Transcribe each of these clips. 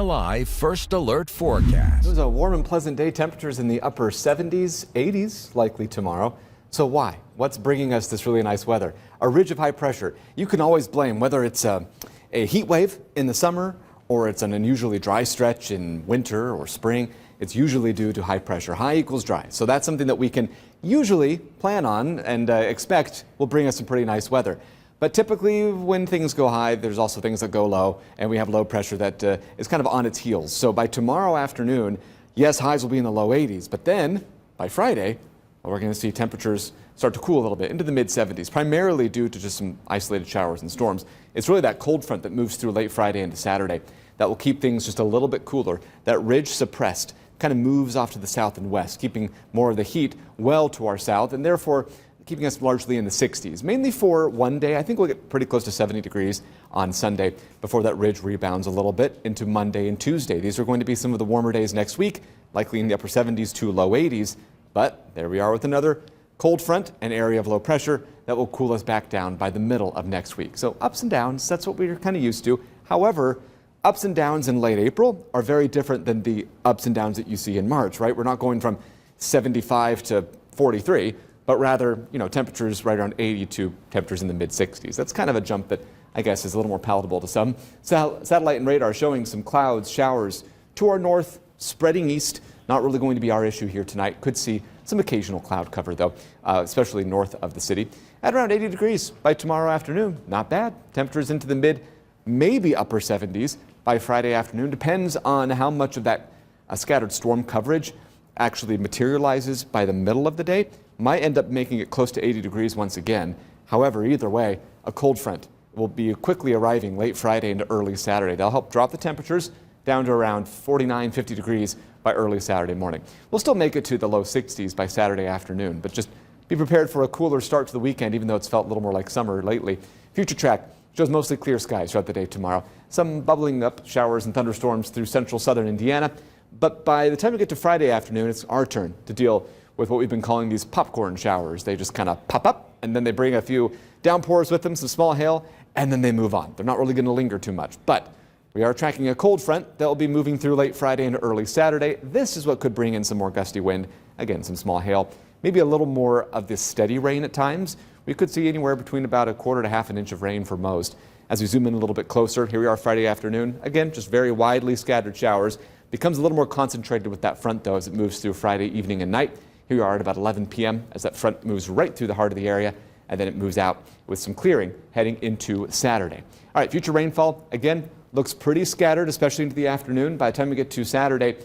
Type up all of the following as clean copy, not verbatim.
Live First Alert forecast. It was a warm and pleasant day. Temperatures in the upper 70s, 80s likely tomorrow. So why? What's bringing us this really nice weather? A ridge of high pressure. You can always blame whether it's a heat wave in the summer or it's an unusually dry stretch in winter or spring. It's usually due to high pressure. High equals dry. So that's something that we can usually plan on and expect will bring us some pretty nice weather. But typically when things go high, there's also things that go low, and we have low pressure that is kind of on its heels. So by tomorrow afternoon, yes, highs will be in the low 80s, but then by Friday, we're going to see temperatures start to cool a little bit into the mid 70s, primarily due to just some isolated showers and storms. It's really that cold front that moves through late Friday into Saturday that will keep things just a little bit cooler. That ridge suppressed kind of moves off to the south and west, keeping more of the heat well to our south, and therefore keeping us largely in the 60s, mainly for one day. I think we'll get pretty close to 70 degrees on Sunday before that ridge rebounds a little bit into Monday and Tuesday. These are going to be some of the warmer days next week, likely in the upper 70s to low 80s. But there we are with another cold front, an area of low pressure that will cool us back down by the middle of next week. So ups and downs, that's what we're kind of used to. However, ups and downs in late April are very different than the ups and downs that you see in March, right? We're not going from 75 to 43. But rather, temperatures right around 80 to temperatures in the mid 60s. That's kind of a jump that I guess is a little more palatable to some. Satellite and radar showing some clouds, showers to our north, spreading east. Not really going to be our issue here tonight. Could see some occasional cloud cover though, especially north of the city. At around 80 degrees by tomorrow afternoon. Not bad. Temperatures into the mid, maybe upper 70s by Friday afternoon. Depends on how much of that scattered storm coverage actually materializes by the middle of the day. Might end up making it close to 80 degrees once again. However, either way, a cold front will be quickly arriving late Friday into early Saturday. They'll help drop the temperatures down to around 49, 50 degrees by early Saturday morning. We'll still make it to the low 60s by Saturday afternoon, but just be prepared for a cooler start to the weekend, even though it's felt a little more like summer lately. Future track shows mostly clear skies throughout the day tomorrow. Some bubbling up showers and thunderstorms through central southern Indiana. But by the time we get to Friday afternoon, it's our turn to deal with what we've been calling these popcorn showers. They just kind of pop up and then they bring a few downpours with them, some small hail, and then they move on. They're not really going to linger too much. But we are tracking a cold front that will be moving through late Friday and early Saturday. This is what could bring in some more gusty wind. Again, some small hail, maybe a little more of this steady rain at times. We could see anywhere between about a quarter to half an inch of rain for most. As we zoom in a little bit closer, here we are Friday afternoon. Again, just very widely scattered showers. Becomes a little more concentrated with that front though as it moves through Friday evening and night. Here we are at about 11 p.m. as that front moves right through the heart of the area, and then it moves out with some clearing heading into Saturday. All right, future rainfall, again, looks pretty scattered, especially into the afternoon. By the time we get to Saturday,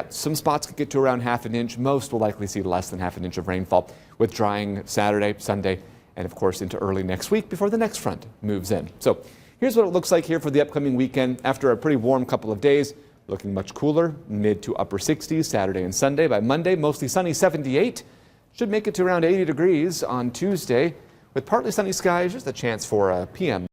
some spots could get to around half an inch. Most will likely see less than half an inch of rainfall with drying Saturday, Sunday, and of course into early next week before the next front moves in. So here's what it looks like here for the upcoming weekend after a pretty warm couple of days. Looking much cooler, mid to upper 60s Saturday and Sunday. By Monday, mostly sunny 78. Should make it to around 80 degrees on Tuesday with partly sunny skies, just a chance for a PM.